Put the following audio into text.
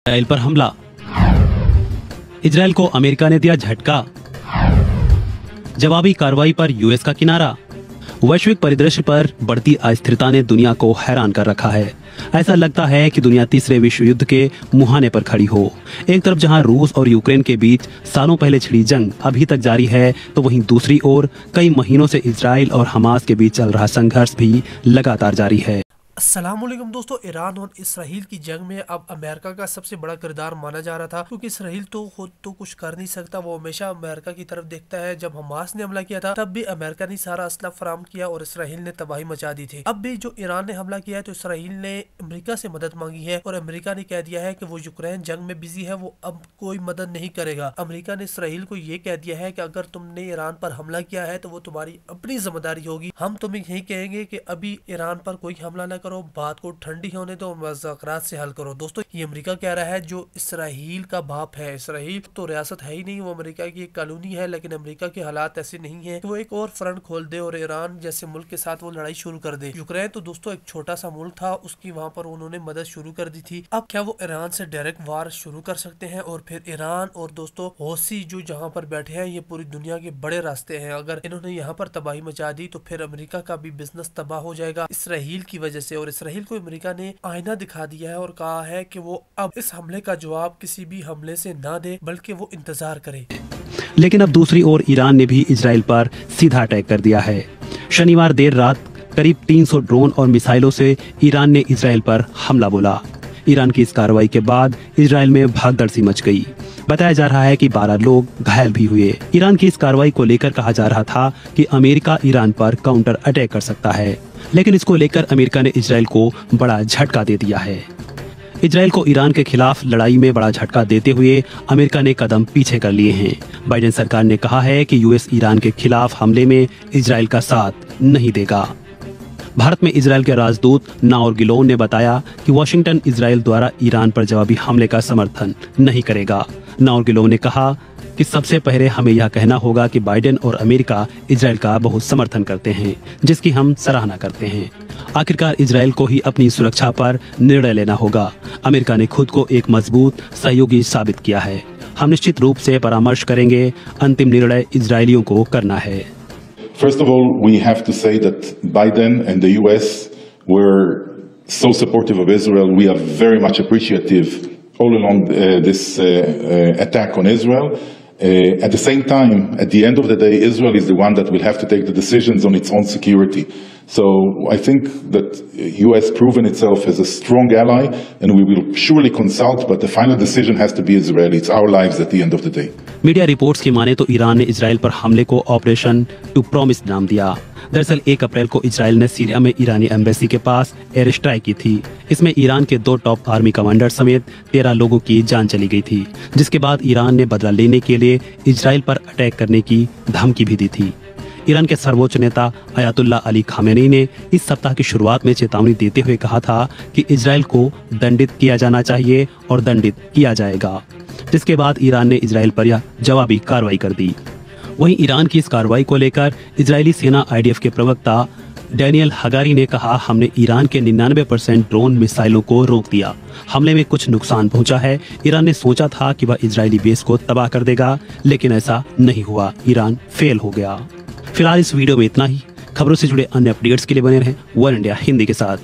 Israel पर हमला। Israel को अमेरिका ने दिया झटका। जवाबी कार्रवाई पर यूएस का किनारा। वैश्विक परिदृश्य पर बढ़ती अस्थिरता ने दुनिया को हैरान कर रखा है। ऐसा लगता है कि दुनिया तीसरे विश्व युद्ध के मुहाने पर खड़ी हो। एक तरफ जहां रूस और यूक्रेन के बीच सालों पहले छिड़ी जंग अभी तक जारी है, तो वहीं दूसरी ओर कई महीनों से इजराइल और हमास के बीच चल रहा संघर्ष भी लगातार जारी है। अस्सलामुअलैकुम दोस्तों, ईरान और इसराइल की जंग में अब अमेरिका का सबसे बड़ा किरदार माना जा रहा था, क्योंकि इसराइल तो खुद तो कुछ कर नहीं सकता। वो हमेशा अमेरिका की तरफ देखता है। जब हमास ने हमला किया था तब भी अमेरिका ने सारा असला फराम किया और इसराइल ने तबाही मचा दी थी। अब भी जो ईरान ने हमला किया है तो इसराइल ने अमेरिका से मदद मांगी है और अमेरिका ने कह दिया है कि वो यूक्रेन जंग में बिजी है, वो अब कोई मदद नहीं करेगा। अमेरिका ने इसराइल को ये कह दिया है कि अगर तुमने ईरान पर हमला किया है तो वो तुम्हारी अपनी जिम्मेदारी होगी। हम तुम्हें यही कहेंगे कि अभी ईरान पर कोई हमला न करो, बात को ठंडी होने दो, मुज़ाकरात से हल करो। दोस्तों, ये अमेरिका कह रहा है जो इसराइल का बाप है। इसराइल तो रियासत है ही नहीं, वो अमेरिका की एक कॉलोनी है। लेकिन अमेरिका के हालात ऐसे नहीं है कि वो एक और फ्रंट खोल दे और ईरान जैसे मुल्क के साथ वो लड़ाई शुरू कर दे। यूक्रेन तो दोस्तों एक छोटा सा मुल्क था, उसकी वहाँ पर उन्होंने मदद शुरू कर दी थी। अब क्या वो ईरान से डायरेक्ट वार शुरू कर सकते हैं? और फिर ईरान और दोस्तों हौसी जो जहाँ पर बैठे हैं, ये पूरी दुनिया के बड़े रास्ते हैं। अगर इन्होंने यहाँ पर तबाही मचा दी तो फिर अमेरिका का भी बिजनेस तबाह हो जाएगा इसराइल की वजह से। और इसराइल को अमेरिका ने आईना दिखा दिया है और कहा है कि वो अब इस हमले का जवाब किसी भी हमले से ना दे, बल्कि वो इंतजार करे। लेकिन अब दूसरी ओर ईरान ने भी इजराइल पर सीधा अटैक कर दिया है। शनिवार देर रात करीब 300 ड्रोन और मिसाइलों से ईरान ने इजराइल पर हमला बोला। ईरान की इस कार्रवाई के बाद इजराइल में भागदड़ सी मच गई। बताया जा रहा है कि 12 लोग घायल भी हुए। ईरान की इस कार्रवाई को लेकर कहा जा रहा था कि अमेरिका ईरान पर काउंटर अटैक कर सकता है, लेकिन इसको लेकर अमेरिका ने इजराइल को बड़ा झटका दे दिया है। इजराइल को ईरान के खिलाफ लड़ाई में बड़ा झटका देते हुए अमेरिका ने कदम पीछे कर लिए हैं। बाइडेन सरकार ने कहा है कि यूएस ईरान के खिलाफ हमले में इजराइल का साथ नहीं देगा। भारत में इजराइल के राजदूत नाओर गिलोन ने बताया कि वॉशिंगटन इजराइल द्वारा ईरान पर जवाबी हमले का समर्थन नहीं करेगा। नाओर गिलोन ने कहा कि सबसे पहले हमें यह कहना होगा कि बाइडेन और अमेरिका इजराइल का बहुत समर्थन करते हैं, जिसकी हम सराहना करते हैं। आखिरकार इजराइल को ही अपनी सुरक्षा पर निर्णय लेना होगा। अमेरिका ने खुद को एक मजबूत सहयोगी साबित किया है। हम निश्चित रूप से परामर्श करेंगे। अंतिम निर्णय इजरायलियों को करना है। First of all, we have to say that Biden and the US were so supportive of Israel. We are very much appreciative all along this attack on Israel. At the same time, at the end of the day, Israel is the one that will have to take the decisions on its own security. So I think that US proven itself as a strong ally, and we will surely consult, but the final decision has to be Israeli. It's our lives at the end of the day. Media reports की माने तो Iran ने Israel पर हमले को operation to promise नाम दिया। दरअसल 1 अप्रैल को इजराइल ने सीरिया में ईरानी एम्बेसी के पास एयर स्ट्राइक की थी। इसमें ईरान के 2 टॉप आर्मी कमांडर समेत 13 लोगों की जान चली गई थी, जिसके बाद ईरान ने बदला लेने के लिए इजराइल पर अटैक करने की धमकी भी दी थी। ईरान के सर्वोच्च नेता अयातुल्ला अली खामेनी ने इस सप्ताह की शुरुआत में चेतावनी देते हुए कहा था कि इजराइल को दंडित किया जाना चाहिए और दंडित किया जाएगा, जिसके बाद ईरान ने इजराइल पर यह जवाबी कार्रवाई कर दी। वहीं ईरान की इस कार्रवाई को लेकर इजरायली सेना आईडीएफ के प्रवक्ता डैनियल हगारी ने कहा, हमने ईरान के 99% ड्रोन मिसाइलों को रोक दिया। हमले में कुछ नुकसान पहुंचा है। ईरान ने सोचा था कि वह इजरायली बेस को तबाह कर देगा, लेकिन ऐसा नहीं हुआ। ईरान फेल हो गया। फिलहाल इस वीडियो में इतना ही। खबरों से जुड़े अन्य अपडेट्स के लिए बने रहें वन इंडिया हिंदी के साथ।